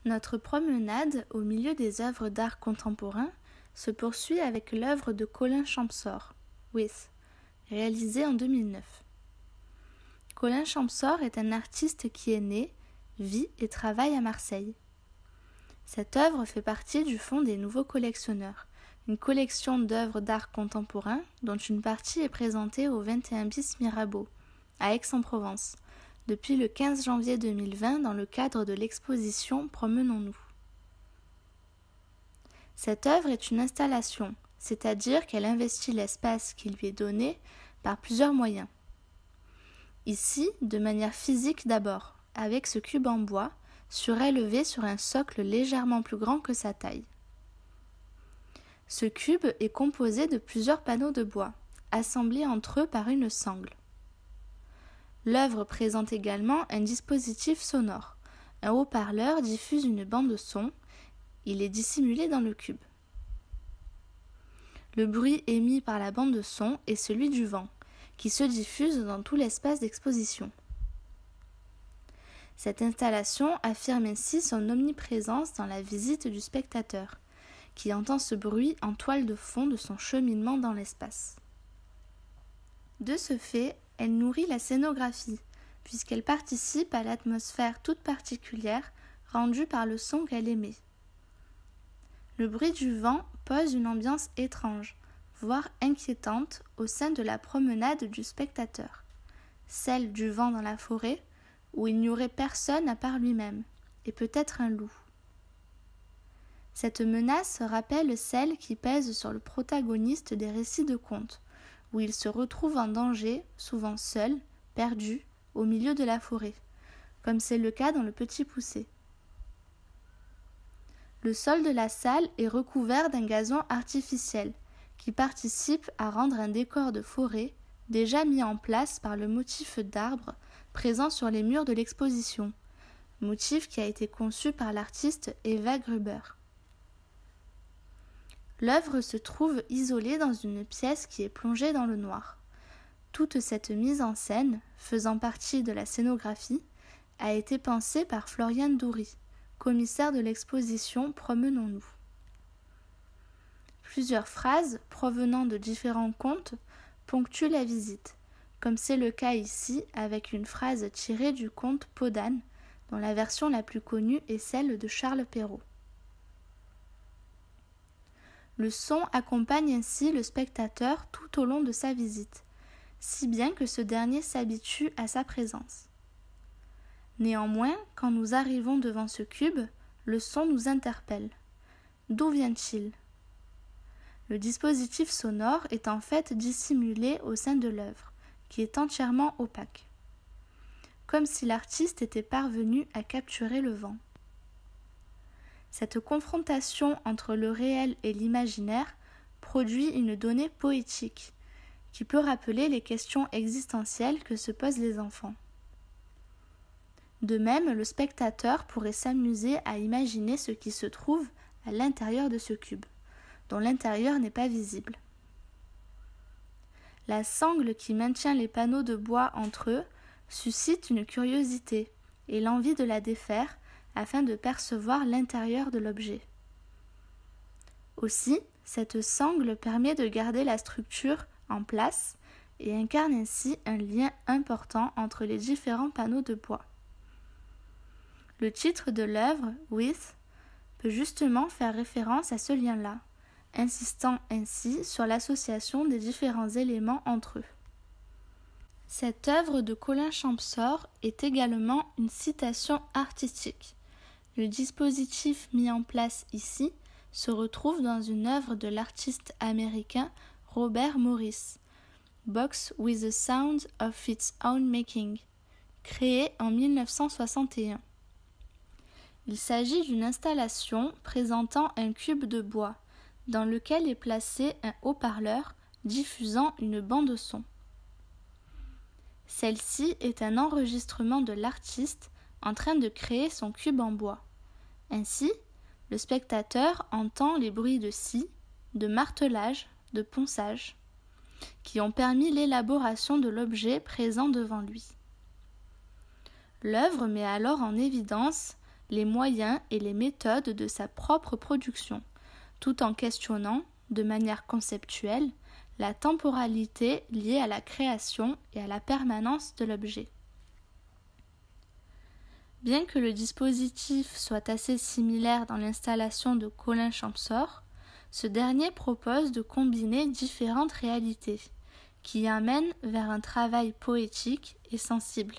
Notre promenade au milieu des œuvres d'art contemporain se poursuit avec l'œuvre de Colin Champsaur, With, réalisée en 2009. Colin Champsaur est un artiste qui est né, vit et travaille à Marseille. Cette œuvre fait partie du Fonds des nouveaux collectionneurs, une collection d'œuvres d'art contemporain dont une partie est présentée au 21 bis Mirabeau, à Aix-en-Provence, depuis le 15 janvier 2020 dans le cadre de l'exposition Promenons-nous. Cette œuvre est une installation, c'est-à-dire qu'elle investit l'espace qui lui est donné par plusieurs moyens. Ici, de manière physique d'abord, avec ce cube en bois, surélevé sur un socle légèrement plus grand que sa taille. Ce cube est composé de plusieurs panneaux de bois, assemblés entre eux par une sangle. L'œuvre présente également un dispositif sonore. Un haut-parleur diffuse une bande son. Il est dissimulé dans le cube. Le bruit émis par la bande son est celui du vent, qui se diffuse dans tout l'espace d'exposition. Cette installation affirme ainsi son omniprésence dans la visite du spectateur, qui entend ce bruit en toile de fond de son cheminement dans l'espace. De ce fait, elle nourrit la scénographie, puisqu'elle participe à l'atmosphère toute particulière rendue par le son qu'elle émet. Le bruit du vent pose une ambiance étrange, voire inquiétante au sein de la promenade du spectateur, celle du vent dans la forêt, où il n'y aurait personne à part lui-même, et peut-être un loup. Cette menace rappelle celle qui pèse sur le protagoniste des récits de contes, où il se retrouve en danger, souvent seul, perdu, au milieu de la forêt, comme c'est le cas dans Le Petit Poucet. Le sol de la salle est recouvert d'un gazon artificiel, qui participe à rendre un décor de forêt déjà mis en place par le motif d'arbre présent sur les murs de l'exposition, motif qui a été conçu par l'artiste Eva Gruber. L'œuvre se trouve isolée dans une pièce qui est plongée dans le noir. Toute cette mise en scène, faisant partie de la scénographie, a été pensée par Floriane Doury, commissaire de l'exposition Promenons-nous. Plusieurs phrases provenant de différents contes ponctuent la visite, comme c'est le cas ici avec une phrase tirée du conte Peau d'âne, dont la version la plus connue est celle de Charles Perrault. Le son accompagne ainsi le spectateur tout au long de sa visite, si bien que ce dernier s'habitue à sa présence. Néanmoins, quand nous arrivons devant ce cube, le son nous interpelle. D'où vient-il ? Le dispositif sonore est en fait dissimulé au sein de l'œuvre, qui est entièrement opaque, comme si l'artiste était parvenu à capturer le vent. Cette confrontation entre le réel et l'imaginaire produit une donnée poétique, qui peut rappeler les questions existentielles que se posent les enfants. De même, le spectateur pourrait s'amuser à imaginer ce qui se trouve à l'intérieur de ce cube, dont l'intérieur n'est pas visible. La sangle qui maintient les panneaux de bois entre eux suscite une curiosité et l'envie de la défaire afin de percevoir l'intérieur de l'objet. Aussi, cette sangle permet de garder la structure en place et incarne ainsi un lien important entre les différents panneaux de bois. Le titre de l'œuvre, With, peut justement faire référence à ce lien-là, insistant ainsi sur l'association des différents éléments entre eux. Cette œuvre de Colin Champsaur est également une citation artistique. Le dispositif mis en place ici se retrouve dans une œuvre de l'artiste américain Robert Morris, Box with the Sound of Its Own Making, créée en 1961. Il s'agit d'une installation présentant un cube de bois, dans lequel est placé un haut-parleur diffusant une bande son. Celle-ci est un enregistrement de l'artiste en train de créer son cube en bois. Ainsi, le spectateur entend les bruits de scie, de martelage, de ponçage, qui ont permis l'élaboration de l'objet présent devant lui. L'œuvre met alors en évidence les moyens et les méthodes de sa propre production, tout en questionnant, de manière conceptuelle, la temporalité liée à la création et à la permanence de l'objet. Bien que le dispositif soit assez similaire dans l'installation de Colin Champsaur, ce dernier propose de combiner différentes réalités, qui amènent vers un travail poétique et sensible.